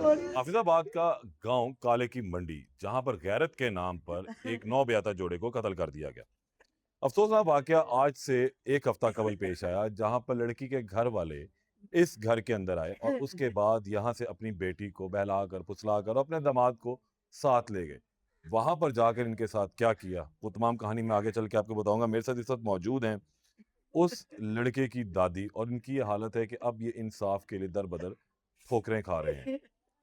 हाफिजाबाद का गांव काले की मंडी, जहां पर गैरत के नाम पर एक नौब्याता जोड़े को कत्ल कर दिया गया। अफसोसनाक वाकया आज से एक हफ्ता कबल पेश आया, जहां पर लड़की के घर वाले इस घर के अंदर आए और उसके बाद यहां से अपनी बेटी को बहलाकर फुसलाकर अपने दामाद को साथ ले गए। वहां पर जाकर इनके साथ क्या किया, वो तमाम कहानी मैं आगे चल के आपको बताऊंगा। मेरे साथ इस वक्त मौजूद हैं उस लड़के की दादी, और इनकी ये हालत है कि अब ये इंसाफ के लिए दर बदर ठोकरें खा रहे हैं।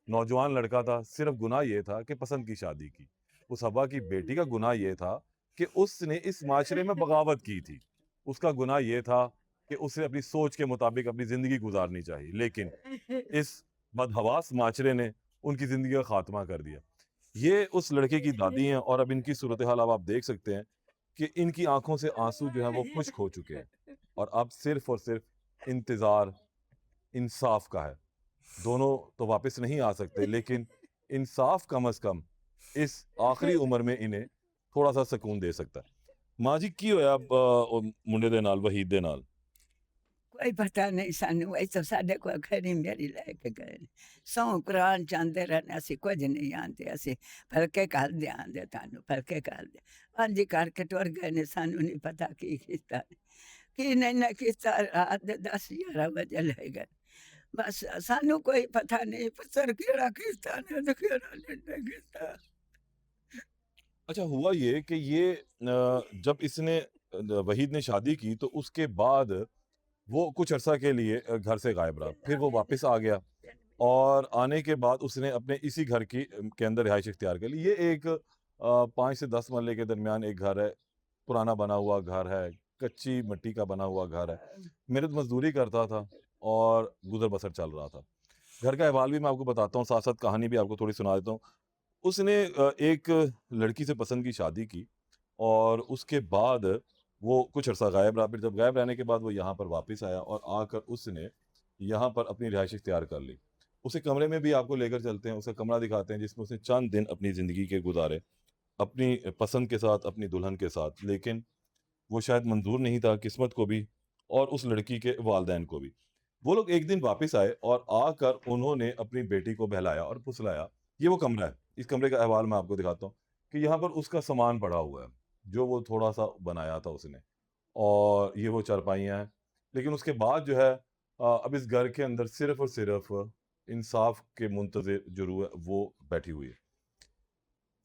नौजवान लड़का था, सिर्फ गुनाह ये था कि पसंद की शादी की। उस हवा की बेटी का गुनाह ये था कि उसने इस माशरे में बगावत की थी। उसका गुनाह ये था कि उसे अपनी सोच के मुताबिक अपनी जिंदगी गुजारनी चाहिए, लेकिन इस बदहवास माशरे ने उनकी जिंदगी का खात्मा कर दिया। ये उस लड़के की दादी हैं, और अब इनकी सूरत हाल अब आप देख सकते हैं कि इनकी आंखों से आंसू जो है वो खुश्क हो चुके हैं, और अब सिर्फ और सिर्फ इंतजार इंसाफ का है। दोनों तो वापस नहीं आ सकते, लेकिन इंसाफ कम अज कम इस आखिरी उम्र में इन्हें थोड़ा सा सुकून दे सकता है। माँ जी की होया मुंडे दे नाल, वहीद दे नाल? कोई पता नहीं सानू, ऐसा साढ़े को खरी मेरी लैके गए सौ कुरान चाहते रहने, असि कुछ नहीं आते, असि फलके कर दे आते, थानू फलके कर दे हाँ जी करके टुर गए ने, सानू नहीं पता की किता कि नहीं ना किता। रात 10-11 बजे ले गए, बस सानू कोई पता नहीं पुत्र केड़ा किता ने तो केड़ा नहीं किता। अच्छा, हुआ ये कि जब इसने वहीद ने शादी की तो उसके बाद वो कुछ अरसा के लिए घर से गायब रहा, फिर वो वापस आ गया, और आने के बाद उसने अपने इसी घर के अंदर रिहाइश इख्तियार कर ली। ये एक 5 से 10 मरले के दरमियान एक घर है, पुराना बना हुआ घर है, कच्ची मिट्टी का बना हुआ घर है। मेहनत मजदूरी करता था और गुजर बसर चल रहा था। घर का अहवाल भी मैं आपको बताता हूँ, साथ साथ कहानी भी आपको थोड़ी सुना देता हूँ। उसने एक लड़की से पसंद की शादी की, और उसके बाद वो कुछ अरसा गायब रहा। फिर जब गायब रहने के बाद वो यहाँ पर वापस आया, और आकर उसने यहाँ पर अपनी रिहाइश इख्तियार कर ली। उसे कमरे में भी आपको लेकर चलते हैं, उसका कमरा दिखाते हैं जिसमें उसने चंद दिन अपनी ज़िंदगी के गुजारे, अपनी पसंद के साथ, अपनी दुल्हन के साथ। लेकिन वो शायद मंजूर नहीं था किस्मत को भी, और उस लड़की के वालदैन को भी। वो लोग एक दिन वापस आए, और आकर उन्होंने अपनी बेटी को बहलाया और फुसलाया। ये वो कमरा है, इस कमरे का अहवाल मैं आपको दिखाता हूँ कि यहाँ पर उसका सामान पड़ा हुआ है, जो वो थोड़ा सा बनाया था उसने, और ये वो चारपाइयाँ हैं। लेकिन उसके बाद जो है, अब इस घर के अंदर सिर्फ और सिर्फ इंसाफ के मुंतज़िर जो रूह है वो बैठी हुई है।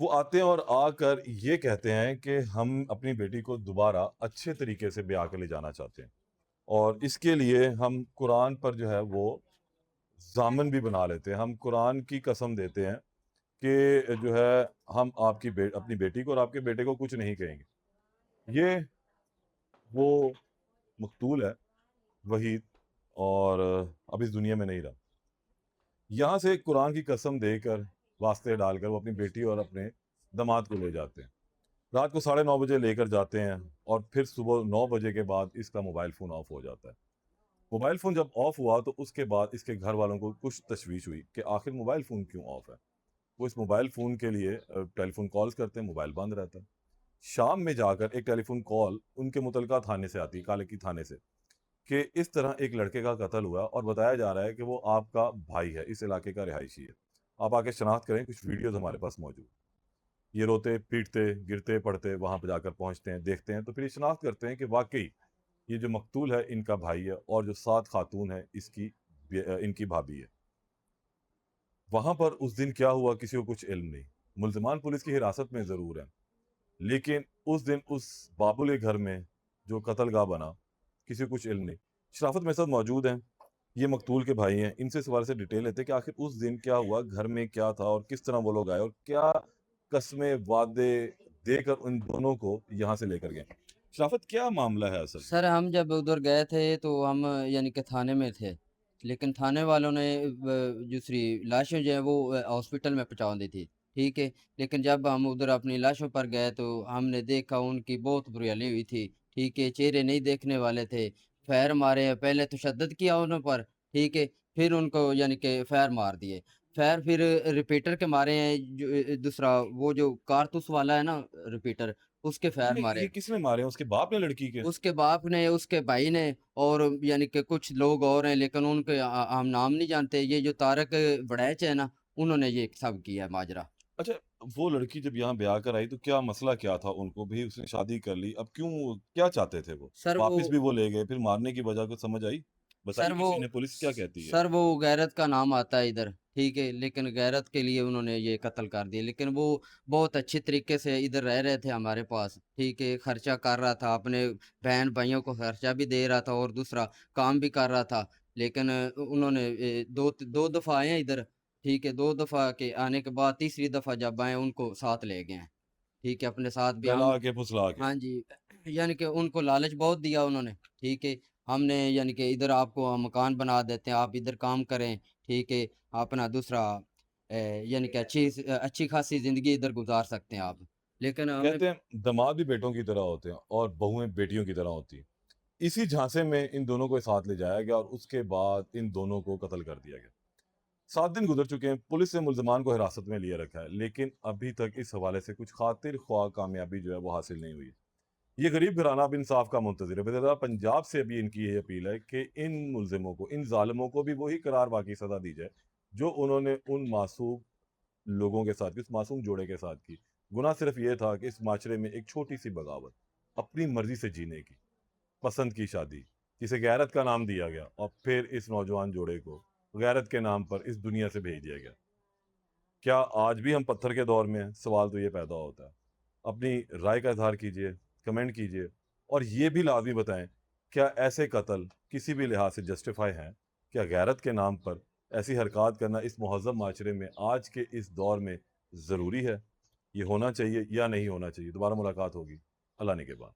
वो आते हैं और आकर ये कहते हैं कि हम अपनी बेटी को दोबारा अच्छे तरीके से ब्याह कर ले जाना चाहते हैं, और इसके लिए हम कुरान पर जो है वो ज़ामन भी बना लेते हैं। हम कुरान की कसम देते हैं कि जो है हम अपनी बेटी को और आपके बेटे को कुछ नहीं कहेंगे। ये वो मकतूल है, वहीद, और अब इस दुनिया में नहीं रहा। यहाँ से कुरान की कसम देकर, वास्ते डालकर वो अपनी बेटी और अपने दामाद को ले जाते हैं। रात को 9:30 बजे लेकर जाते हैं, और फिर सुबह 9 बजे के बाद इसका मोबाइल फ़ोन ऑफ हो जाता है। मोबाइल फ़ोन जब ऑफ हुआ तो उसके बाद इसके घर वालों को कुछ तशवीश हुई कि आखिर मोबाइल फ़ोन क्यों ऑफ है। वो इस मोबाइल फ़ोन के लिए टेलीफ़ोन कॉल्स करते हैं, मोबाइल बंद रहता है। शाम में जाकर एक टेलीफ़ोन कॉल उनके मुतलका थाने से आती है, काले की थाने से, कि इस तरह एक लड़के का कत्ल हुआ, और बताया जा रहा है कि वो आपका भाई है, इस इलाके का रिहायशी है। आप आके शनाख्त करें, कुछ वीडियोज़ हमारे पास मौजूद। ये रोते, पीटते, गिरते, पड़ते वहाँ पे जाकर पहुँचते हैं, देखते हैं, तो फिर ये शनाख्त करते हैं कि वाक़ई ये जो मकतूल है इनका भाई है, और जो 7 खातून है इनकी भाभी है। वहाँ पर उस दिन क्या हुआ किसी को कुछ इल्म नहीं। मुल्ज़िमान पुलिस की हिरासत में ज़रूर हैं, लेकिन उस दिन उस बाबुल के घर में जो कत्लगाह बना, किसी को कुछ इल्म नहीं। शराफत मेरे साथ मौजूद हैं, ये मकतूल के भाई हैं। इनसे इस बारे से डिटेल लेते हैं कि आखिर उस दिन क्या हुआ, घर में क्या था, और किस तरह वो लोग आए, और क्या कस्में वादे देकर उन दोनों को यहाँ से लेकर गए। शराफत, क्या मामला है असल में? सर हम जब उधर गए थे तो हम यानी कि थाने में थे, लेकिन थाने वालों ने दूसरी लाशें जो है वो हॉस्पिटल में पहुंचा दी थी। ठीक है, लेकिन जब हम उधर अपनी लाशों पर गए तो हमने देखा उनकी बहुत बुरी हालत हुई थी। ठीक है, चेहरे नहीं देखने वाले थे। फैर मारे, पहले तशद्दुद किया उन पर। ठीक है, फिर उनको यानी कि फैर मार दिए। फैर फिर रिपीटर के मारे हैं, जो दूसरा वो जो कारतूस वाला है ना, रिपीटर, उसके फैर ये मारे। किसने मारे हैं, उसके बाप ने, लड़की के? उसके बाप ने, उसके भाई ने, और यानी कि कुछ लोग और हैं, लेकिन उनके हम नाम नहीं जानते। ये जो तारक बड़ैच है ना, उन्होंने ये सब किया है माजरा। अच्छा, वो लड़की जब यहाँ ब्याह कर आई तो क्या मसला क्या था उनको भी? उसने शादी कर ली, अब क्यों, क्या चाहते थे वो? सर वो वापस भी वो ले गए, फिर मारने की वजह कुछ समझ आई? सर बताई वो किसी ने? पुलिस क्या कहती है? सर वो गैरत का नाम आता है इधर, ठीक है, लेकिन गैरत के लिए उन्होंने ये कत्ल कर दिया। लेकिन वो बहुत अच्छे तरीके से इधर रह रहे थे हमारे पास, ठीक है, खर्चा कर रहा था, अपने बहन भाइयों को खर्चा भी दे रहा था और दूसरा काम भी कर रहा था। लेकिन उन्होंने दो दफ़ा आए हैं इधर, ठीक है, दो दफ़ा के आने के बाद तीसरी दफ़ा जब आए उनको साथ ले गए हैं, ठीक है, अपने साथ भी बहला हम। के फुसला के। हाँ जी, यानी कि उनको लालच बहुत दिया उन्होंने, ठीक है। हमने यानी कि इधर आपको हम मकान बना देते हैं, आप इधर काम करें, ठीक है। अपना दूसरा यानी कि अच्छी खासी ज़िंदगी इधर गुज़ार सकते हैं आप। लेकिन हमें कहते हैं दामाद भी बेटों की तरह होते हैं और बहुएं बेटियों की तरह होती हैं। इसी झांसे में इन दोनों को साथ ले जाया गया और उसके बाद इन दोनों को कत्ल कर दिया गया। 7 दिन गुजर चुके हैं, पुलिस ने मुल्ज़िमान को हिरासत में लिए रखा है, लेकिन अभी तक इस हवाले से कुछ खातिर ख्वाह कामयाबी जो है वो हासिल नहीं हुई है। ये गरीब घराना अब इंसाफ का मुंतज़िर है। वज़ीर-ए-आला पंजाब से भी इनकी ये अपील है कि इन मुल्ज़िमों को, इन ज़ालिमों को भी वही करार वाक़ई सज़ा दी जाए, जो उन्होंने उन मासूम लोगों के साथ की, उस मासूम जोड़े के साथ की। गुनाह सिर्फ़ ये था कि इस माशरे में एक छोटी-सी बगावत, अपनी मर्ज़ी से जीने की, पसंद की शादी, जिसे गैरत का नाम दिया गया और फिर इस नौजवान जोड़े को गैरत के नाम पर इस दुनिया से भेज दिया गया। क्या आज भी हम पत्थर के दौर में हैं? सवाल तो ये पैदा होता है। अपनी राय का इज़हार कीजिए, कमेंट कीजिए और ये भी लाज़मी बताएँ, क्या ऐसे कत्ल किसी भी लिहाज से जस्टिफ़ाई हैं? क्या गैरत के नाम पर ऐसी हरकत करना इस मुहज़्ज़ब माशरे में आज के इस दौर में ज़रूरी है? ये होना चाहिए या नहीं होना चाहिए? दोबारा मुलाकात होगी। अल्लाह ने के बाद।